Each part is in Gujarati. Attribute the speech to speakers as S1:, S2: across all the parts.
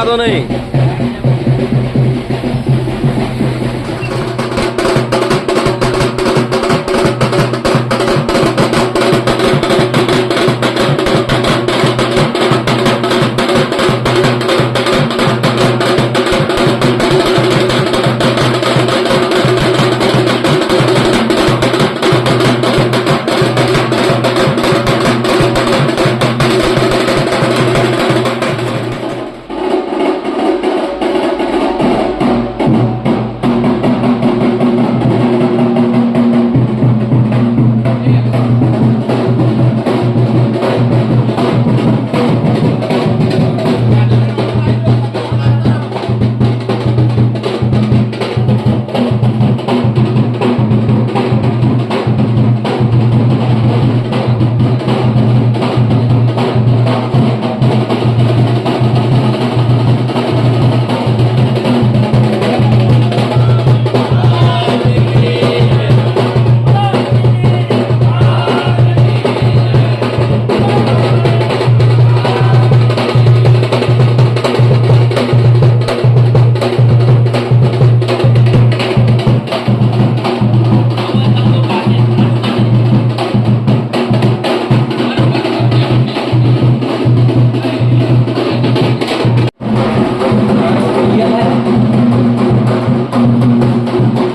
S1: દેખાતો નહીં.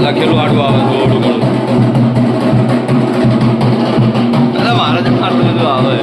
S1: લખેલું આડું આવે થોડું ઘણું. અરે મારે જ આટલું બધું આવે.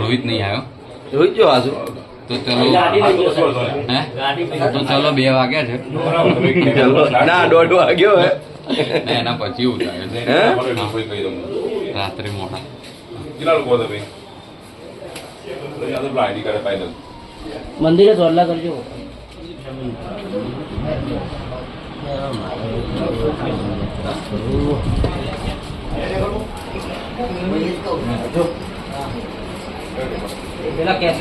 S2: રોહિત નહીં આવ્યો.
S1: રોહિત જો આજુ
S2: તો ચલો તો ચલો 2 વાગ્યા છે.
S1: ના 1:30 વાગ્યો હે.
S2: એના પછી એવું થાય રાત્રે મોડા.
S3: મંદિરે ચોરલા કરજો. પેલા કેસ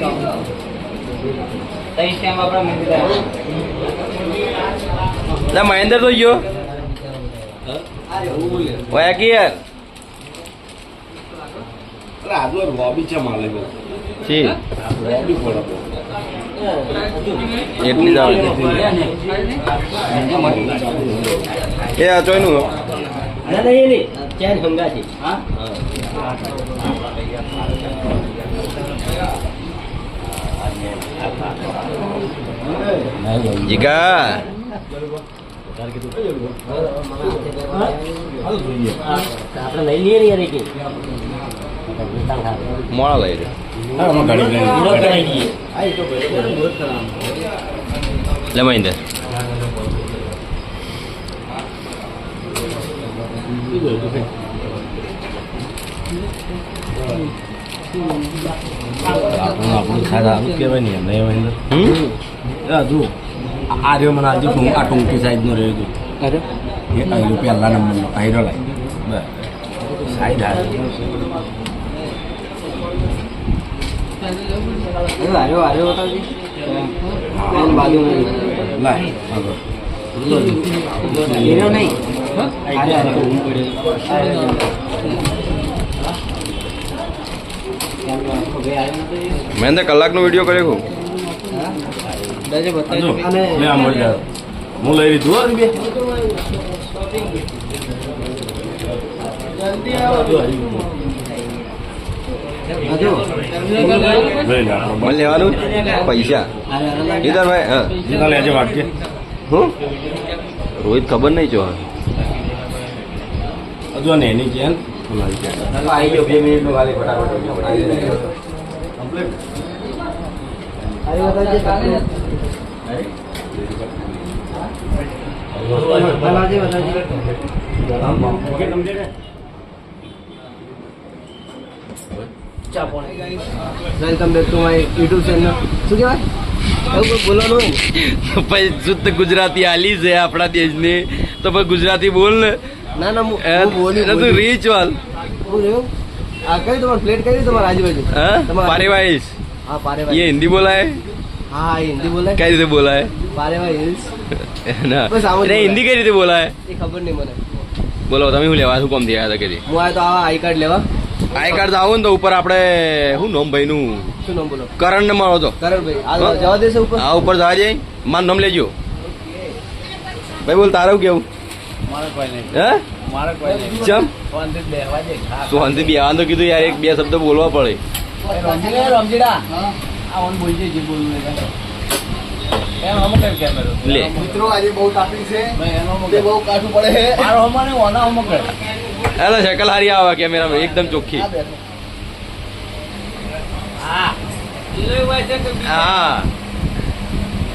S1: મહેન્દ્ર તો ગયો કી યાર
S4: આજુ લોબી છે માલે
S1: જી
S4: લોબી પડે
S1: એટલી જ આવે એ આ ચોયનું
S3: ના નહીં ચેન હંગાથી હા
S1: જીગા
S3: આપણે લઈ લઈએ ને યાર કે
S1: મોડા લઈ લે મહિન્દર
S4: આપણું ખાધા કેવાય ને એમ મહિન્દર હજુ આ રહ્યો મને આજે આ ટૂંકી સાઈઝનો રહ્યો હતું
S3: અરે
S4: એ પહેલા નંબરનો આયરો લાઈ બસ સાઈડ હાલ
S3: હાર્યો હાર્યો બતાવજી પેન બાજુ
S4: લાય આગળ
S3: હીરો નહીં હાર્યો
S1: મેં તો કલાકનો વિડીયો કર્યો
S4: હજુ લે આ મળી જાય હું લઈ લીધું હો બે લઈ લે
S1: મને લેવાનું પૈસા ઈધરભાઈ હા
S4: જીતા લેજે વાટકે
S1: હું રોહિત ખબર નહીં જો
S4: હજુ ને એની ચેન આવી ગયો 2 મિનિટનો ખાલી ફટાફટ
S3: welcome back to my YouTube channel શું કહેવાય એવું કોઈ બોલવાનું હોય
S1: તો ભાઈ શુદ્ધ ગુજરાતી આલી છે આપણા દેશની તો ભાઈ ગુજરાતી બોલ ને
S3: ના ના હું બોલ્યું
S1: તું રીચ વાલ
S3: હું રહ્યું આ કઈ તમારે પ્લેટ કઈ તમારા આજુબાજુ
S1: हाँ
S3: તમારા
S1: पारिवारिक
S3: હા પારેભાઈ
S1: ये हिंदी बोला है
S3: હા હિન્દી બોલાય
S1: क्या रीते बोला है
S3: પારેભાઈ હિલ્સ
S1: ना
S3: बस आवाज
S1: नहीं हिंदी क्या रीते बोला है
S3: એ ખબર નહીં મને
S1: બોલો તમે શું લેવા શું કોમ થયા હતા કે
S3: હું આવ્યો તો આવા આઈ કાર્ડ લેવા
S1: આઈ કાર્ડ આવો ને તો ઉપર આપણે શું નામ ભાઈ નું
S3: શું નામ બોલો
S1: કરણ ને મળો તો
S3: કરણભાઈ આ જવા દેશે ઉપર
S1: આ ઉપર જવા જાય મારું નામ લેજો ભાઈ બોલ તારું કેવું
S4: મારે કોઈ નહીં
S1: હે
S4: મારે કોઈ નહીં
S1: ચમ
S4: શાંતિ બેહવા દે
S1: શાંતિ બેવાનું તો કીધું યાર એક બે શબ્દ બોલવા પડે
S3: રમજીડા
S4: આ ઓન બોલજે જે બોલવું એ એમ હમ કર કેમેરો
S1: લે
S3: મિત્રો આજે બહુ ટ્રાફિક છે
S4: ભાઈ એનો
S3: તે બહુ કાઠું પડે છે
S4: મારો હમાને ઓના હમ કર
S1: એલા શકલ હારી આવે કેમેરામાં એકદમ ચોખ્ખી
S4: હા ઈલે હોય છે કે
S1: હા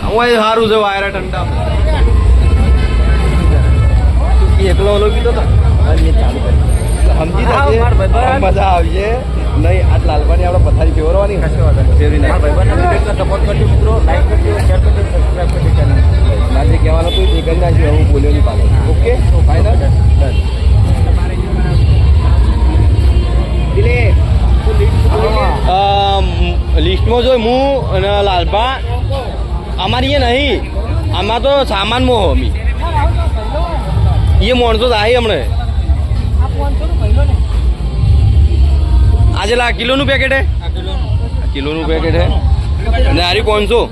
S1: હું સારું છે વાયરા ઠંડા એકલો ઓલો કીધો તો સમજી જશે મજા આવશે નહીં આ લાલવાની આપણે પથારી ફેરવાની ફેરવી
S4: સપોર્ટ કરજો મિત્રો લાઈક કરજો શેર કરજો સબસ્ક્રાઇબ કરજો ચેનલ
S1: આજે કહેવાનું હતું એ કરી નાખ્યું હું બોલ્યો નહીં પાછો ઓકે ફાઇનલ લિસ્ટમાં જો હું અને લાલભા અમારી એ નહીં આમાં તો સામાનમાં હો અમી એ માણસો તો આવી હમણે આજે લા કિલોનું પેકેટ હે કિલોનું પેકેટ હે અને હારી 500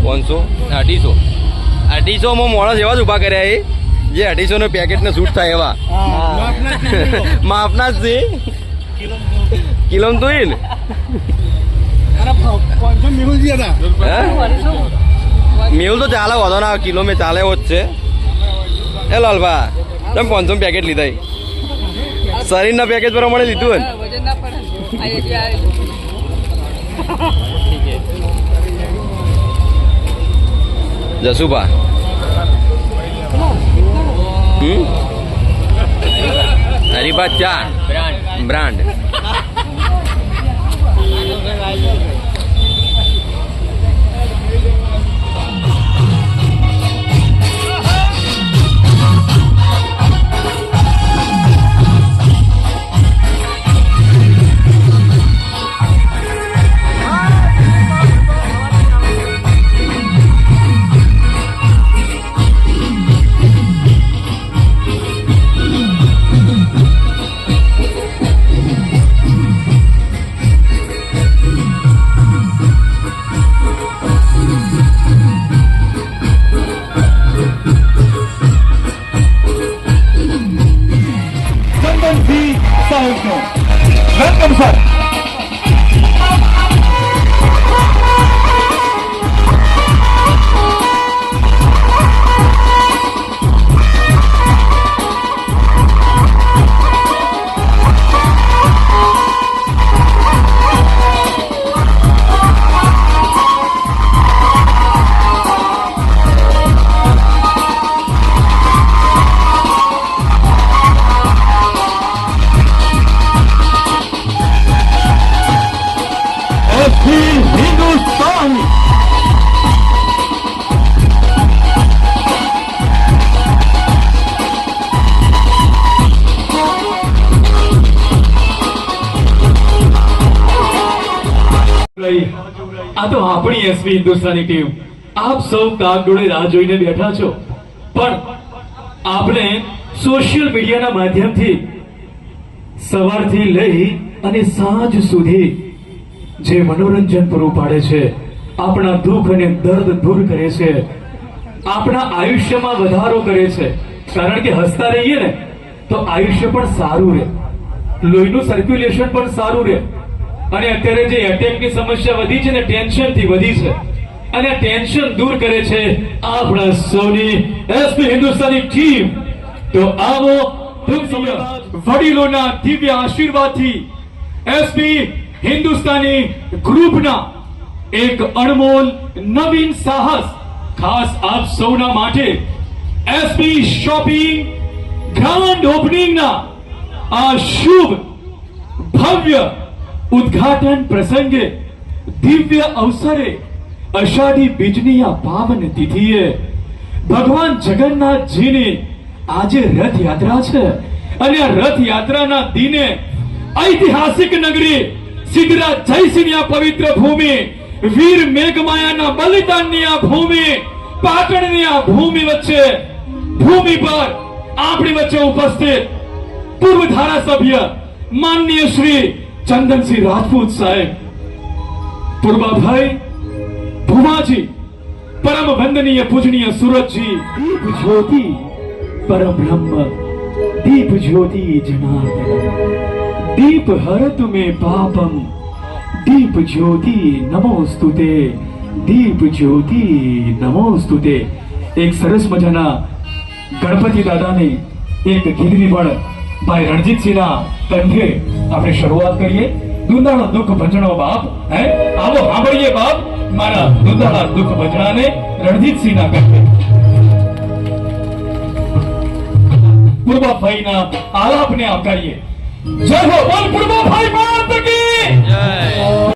S1: 250 માં માણસ એવા જ ઊભા કર્યા એ જે 250 નો પેકેટને શૂટ થાય એવા માપના જ છે કિલોમ તો ને મેહુલ તો ચાલે વધો ના કિલો મેં ચાલે એવો જ છે એ લાલભા તમે 500 પેકેટ લીધા શરીરના પેકેજ પ્રમાણે લીધું ને જસુભા હરીભા ચા બ્રાન્ડ
S5: Welcome, sir.
S6: આ તો આપણી એસપી હિન્દુસ્તાની ટીમ આપ સૌ કાગડોળે રાહ જોઈને બેઠા છો પણ આપણે સોશિયલ મીડિયાના માધ્યમથી સવારથી લઈ અને સાંજ સુધી જે મનોરંજન પૂરું પાડે છે આપણા દુઃખ અને દર્દ દૂર કરે છે આપણા આયુષ્યમાં વધારો કરે છે કારણ કે હસતા રહીએ ને તો આયુષ્ય પણ સારું રહે લોહીનું સર્ક્યુલેશન પણ સારું રહે અને અત્યારે જે એટેકની સમસ્યા વધી છે ને ટેન્શનથી વધી છે અને ટેન્શન દૂર કરે છે આપણા સૌની એસપી હિન્દુસ્તાની ટીમ તો આવો ટૂંક સમયમાં વડીલોના દિવ્ય આશીર્વાદથી એસપી હિન્દુસ્તાની ગ્રુપના એક અણમોલ નવીન સાહસ ખાસ આપ સૌના માટે એસપી શોપિંગ ગ્રાન્ડ ઓપનિંગના આ શુભ ભવ્ય ઉદ્ઘાટન પ્રસંગે દિવ્ય અવસરે અષાઢી બીજની આ પાવન તિથિએ ભગવાન જગન્નાથજીની આજે રથયાત્રા છે અને આ રથયાત્રાના દિને ઐતિહાસિક નગરી સિદ્ધરાજ જયસિંહની આ પવિત્ર ભૂમિ વીર મેઘમાયાના બલિદાનની આ ભૂમિ પાટણની આ ભૂમિ વચ્ચે ભૂમિ પર આપણી વચ્ચે ઉપસ્થિત પૂર્વ ધારાસભ્ય માનનીય શ્રી ચંદનસિંહ રાજપૂત સાહેબ પૂર્વાભાઈ ભુમાજી પરમ વંદનીય પૂજનીય સુરતજી દીપ જ્યોતિ પરમ બ્રહ્મ દીપ જ્યોતિ જનાર્દન દીપ હરત મે પાપમ દીપ જ્યોતિ નમોસ્તુતે દીપ જ્યોતિ નમોસ્તુતે એક સરસ મજાના ગણપતિ દાદાની એક ગીતની પણ ભાઈ રણજીતસિંહના કંઠે આપણે શરૂઆત કરીએ દુંદાળો દુઃખ ભજણો બાપ હે આવો સાંભળીએ બાપ મારા દુંદાળા દુઃખ ભજણાને રણજીતસિંહના કંઠે પૂર્વાભાઈના આલાપને આવકારીએ જય હો બોલ પૂર્વાભાઈ માત કી જય